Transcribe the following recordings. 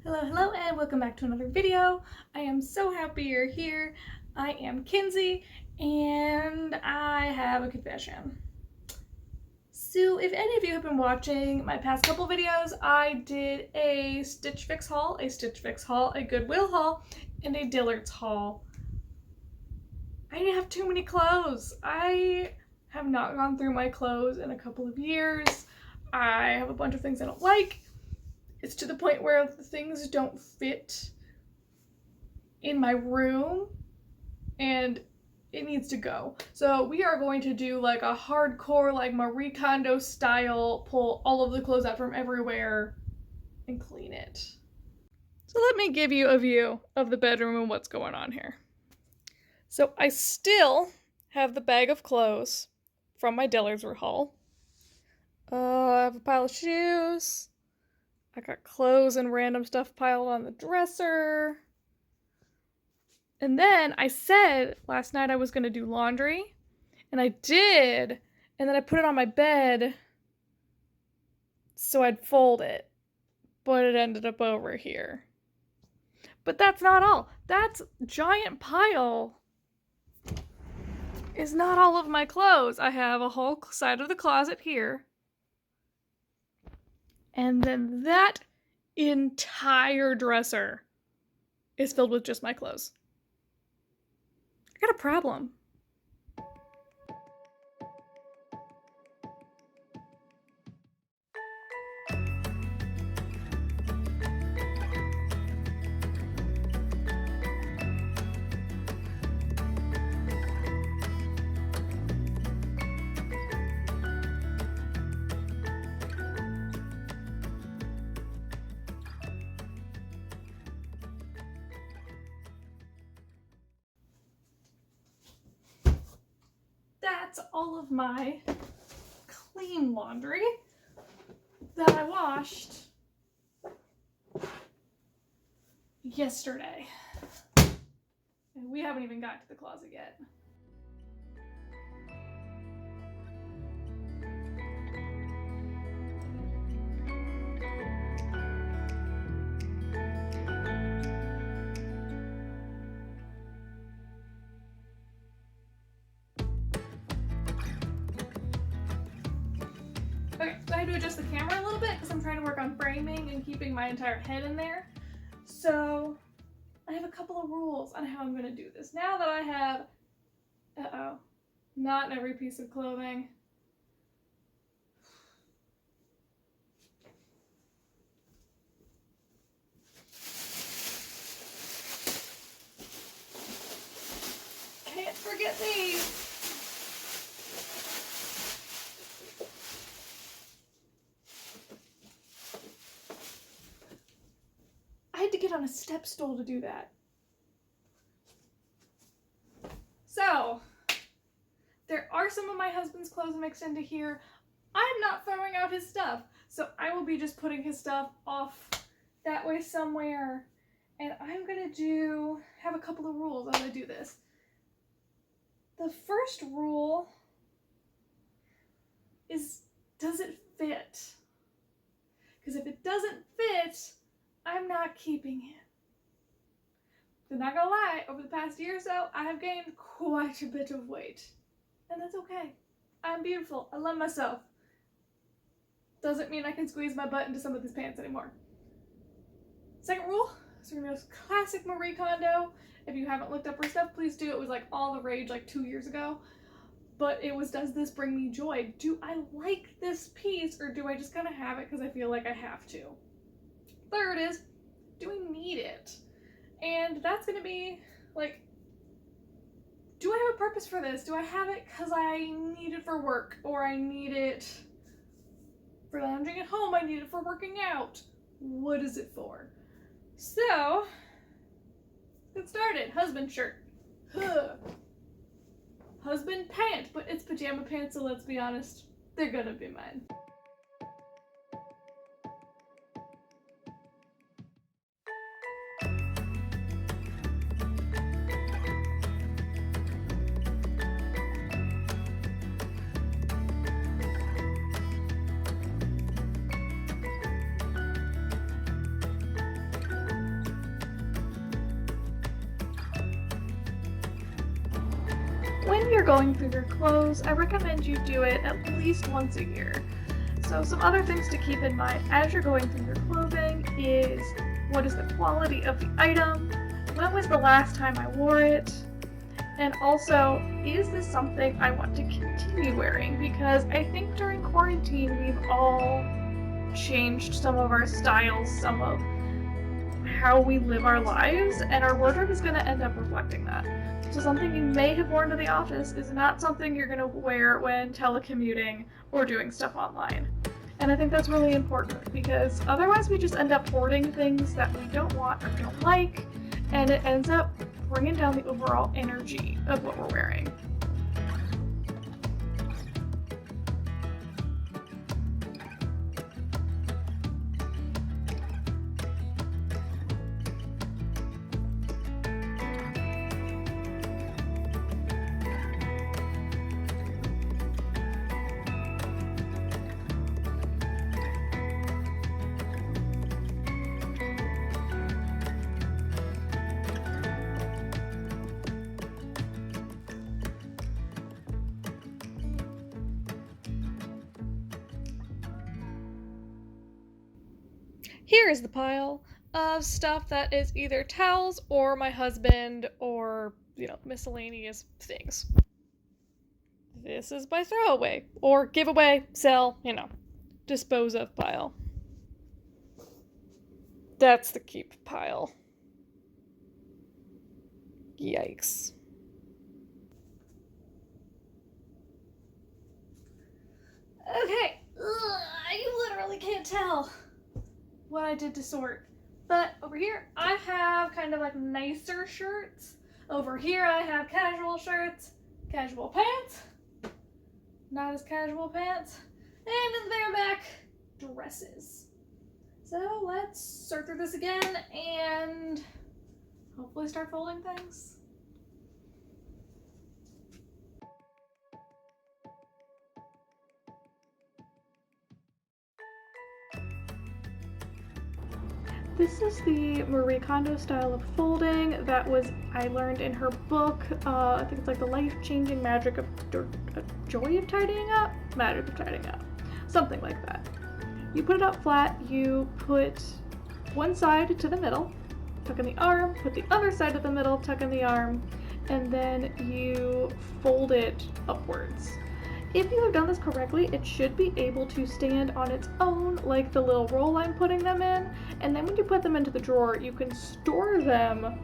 Hello, and welcome back to another video. I am so happy you're here. I am Kinsey, and I have a confession. So if any of you have been watching my past couple videos, I did a Stitch Fix haul, a Goodwill haul, and a Dillard's haul. I have too many clothes. I have not gone through my clothes in a couple of years. I have a bunch of things I don't like. It's to the point where things don't fit in my room and it needs to go. So we are going to do like a hardcore, like Marie Kondo style, pull all of the clothes out from everywhere and clean it. So let me give you a view of the bedroom and what's going on here. So I still have the bag of clothes from my Dillard's haul. I have a pile of shoes. I got clothes and random stuff piled on the dresser. And then I said last night I was going to do laundry. And I did. And then I put it on my bed so I'd fold it. But it ended up over here. But that's not all. That giant pile is not all of my clothes. I have a whole side of the closet here. And then that entire dresser is filled with just my clothes. I got a problem. That's all of my clean laundry that I washed yesterday. And we haven't even got to the closet yet. Okay, so I had to adjust the camera a little bit because I'm trying to work on framing and keeping my entire head in there. So I have a couple of rules on how I'm going to do this. Now that I have, not every piece of clothing. Can't forget these. I had to get on a step stool to do that. So, there are some of my husband's clothes mixed into here. I'm not throwing out his stuff, so I will be just putting his stuff off that way somewhere. And I'm gonna have a couple of rules as I do this. The first rule is, does it fit? Because if it doesn't fit, I'm not keeping it. I'm not gonna lie, over the past year or so, I have gained quite a bit of weight. And that's okay. I'm beautiful. I love myself. Doesn't mean I can squeeze my butt into some of these pants anymore. Second rule, so we're gonna go classic Marie Kondo. If you haven't looked up her stuff, please do. It was like all the rage like 2 years ago. But it was, does this bring me joy? Do I like this piece, or do I just kind of have it because I feel like I have to? Third is, do I need it? And that's going to be like, do I have a purpose for this? Do I have it because I need it for work, or I need it for lounging at home? I need it for working out. What is it for? So, let's get started. Husband shirt. Husband pant, but it's pajama pants, so let's be honest, they're gonna be mine. when you're going through your clothes, I recommend you do it at least once a year. So some other things to keep in mind as you're going through your clothing is, what is the quality of the item? When was the last time I wore it? And also, is this something I want to continue wearing? Because I think during quarantine, we've all changed some of our styles, some of how we live our lives, and our wardrobe is going to end up reflecting that. So something you may have worn to the office is not something you're going to wear when telecommuting or doing stuff online. And I think that's really important, because otherwise we just end up hoarding things that we don't want or don't like, and it ends up bringing down the overall energy of what we're wearing. Here is the pile of stuff that is either towels or my husband or, miscellaneous things. This is my throwaway or giveaway, sell, dispose of pile. That's the keep pile. Yikes. Okay, I literally can't tell what I did to sort. But over here, I have kind of like nicer shirts. Over here, I have casual shirts, casual pants, not as casual pants, and in the very back, dresses. So let's sort through this again and hopefully start folding things. This is the Marie Kondo style of folding that I learned in her book. I think it's like the life-changing magic of joy of tidying up? Magic of tidying up. Something like that. You put it up flat, you put one side to the middle, tuck in the arm, put the other side to the middle, tuck in the arm, and then you fold it upwards. If you have done this correctly, it should be able to stand on its own, like the little roll I'm putting them in, and then when you put them into the drawer, you can store them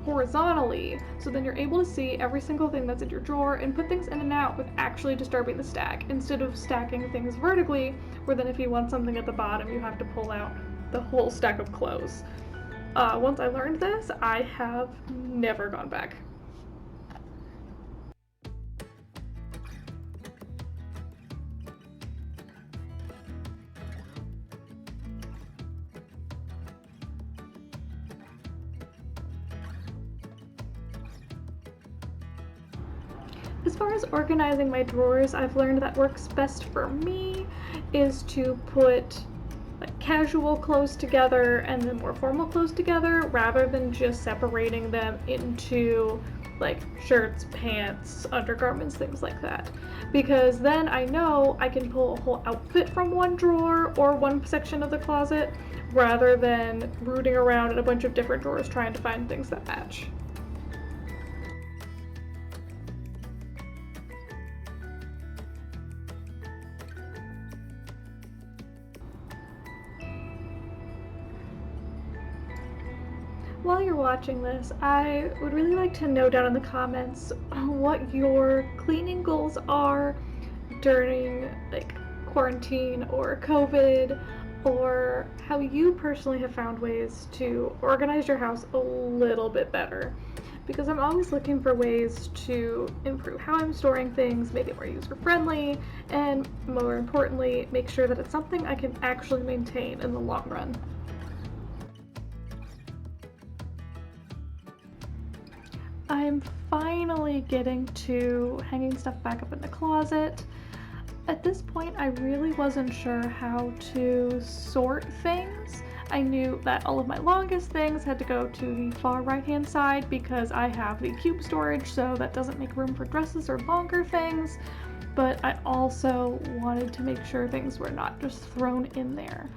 horizontally, so then you're able to see every single thing that's in your drawer and put things in and out with actually disturbing the stack, instead of stacking things vertically, where then if you want something at the bottom, you have to pull out the whole stack of clothes. Once I learned this, I have never gone back. As far as organizing my drawers, I've learned that works best for me is to put like casual clothes together and then more formal clothes together, rather than just separating them into like shirts, pants, undergarments, things like that. Because then I know I can pull a whole outfit from one drawer or one section of the closet, rather than rooting around in a bunch of different drawers trying to find things that match. While you're watching this, I would really like to know down in the comments what your cleaning goals are during like quarantine or COVID, or how you personally have found ways to organize your house a little bit better. Because I'm always looking for ways to improve how I'm storing things, make it more user-friendly, and more importantly, make sure that it's something I can actually maintain in the long run. I'm finally getting to hanging stuff back up in the closet. At this point, I really wasn't sure how to sort things. I knew that all of my longest things had to go to the far right-hand side because I have the cube storage, so that doesn't make room for dresses or longer things. But I also wanted to make sure things were not just thrown in there.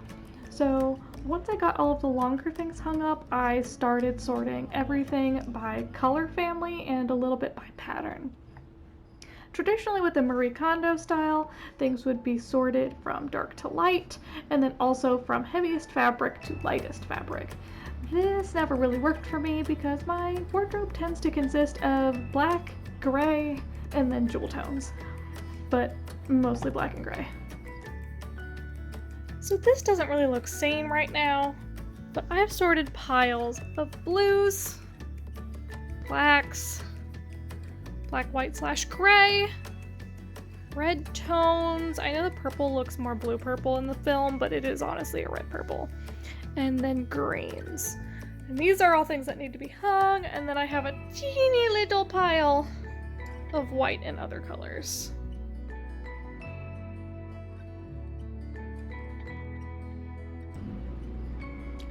So once I got all of the longer things hung up, I started sorting everything by color family and a little bit by pattern. Traditionally with the Marie Kondo style, things would be sorted from dark to light, and then also from heaviest fabric to lightest fabric. This never really worked for me because my wardrobe tends to consist of black, gray, and then jewel tones, but mostly black and gray. So this doesn't really look sane right now, but I've sorted piles of blues, blacks, black, white / gray, red tones. I know the purple looks more blue purple in the film, but it is honestly a red purple. And then greens. And these are all things that need to be hung, and then I have a teeny little pile of white and other colors.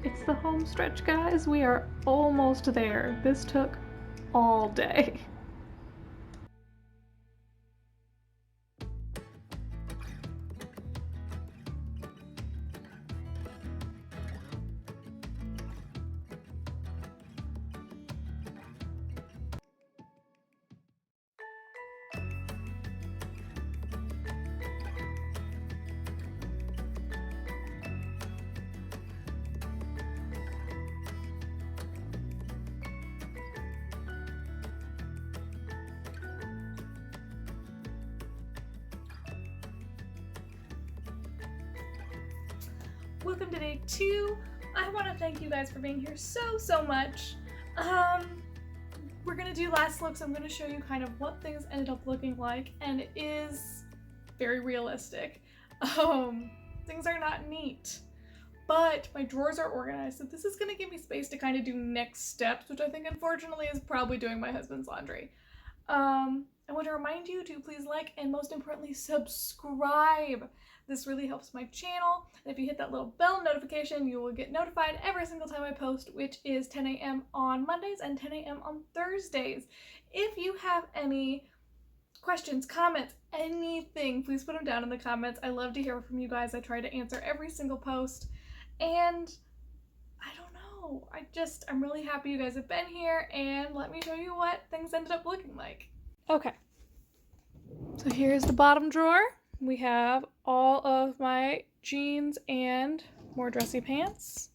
It's the home stretch, guys. We are almost there. This took all day. Welcome to day 2. I want to thank you guys for being here so much. We're gonna do last looks. I'm gonna show you kind of what things ended up looking like, and it is very realistic. Things are not neat, but my drawers are organized, so this is gonna give me space to kind of do next steps, which I think unfortunately is probably doing my husband's laundry. I want to remind you to please like and most importantly subscribe. This really helps my channel, and if you hit that little bell notification, you will get notified every single time I post, which is 10 a.m. on Mondays and 10 a.m. on Thursdays. If you have any questions, comments, anything, please put them down in the comments. I love to hear from you guys. I try to answer every single post, and I don't know, I'm really happy you guys have been here, and let me show you what things ended up looking like. Okay, so here's the bottom drawer. We have all of my jeans and more dressy pants.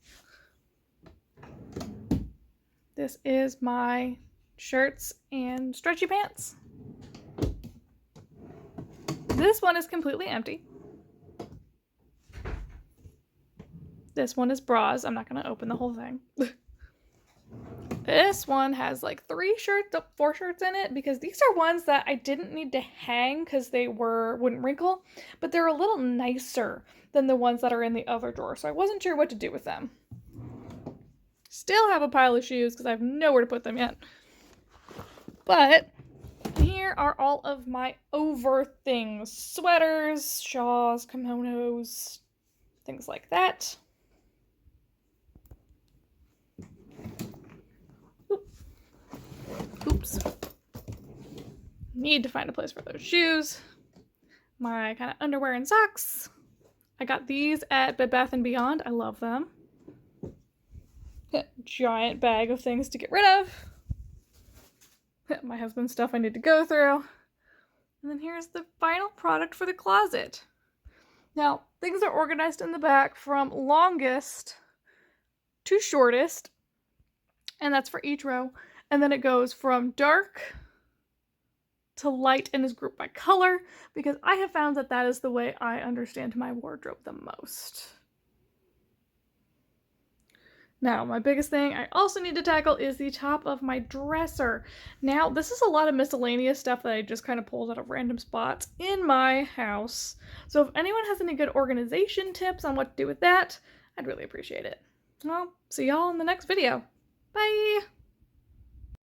This is my shirts and stretchy pants. This one is completely empty. This one is bras. I'm not going to open the whole thing. This one has like 4 shirts in it, because these are ones that I didn't need to hang because they wouldn't wrinkle, but they're a little nicer than the ones that are in the other drawer, so I wasn't sure what to do with them. Still have a pile of shoes because I have nowhere to put them yet. But here are all of my over things. Sweaters, shawls, kimonos, things like that. Oops. Need to find a place for those shoes. My kind of underwear and socks. I got these at Bed Bath & Beyond. I love them. Giant bag of things to get rid of. My husband's stuff I need to go through. And then here's the final product for the closet. Now, things are organized in the back from longest to shortest, and that's for each row. And then it goes from dark to light and is grouped by color, because I have found that that is the way I understand my wardrobe the most. Now, my biggest thing I also need to tackle is the top of my dresser. Now, this is a lot of miscellaneous stuff that I just kind of pulled out of random spots in my house. So if anyone has any good organization tips on what to do with that, I'd really appreciate it. Well, see y'all in the next video. Bye!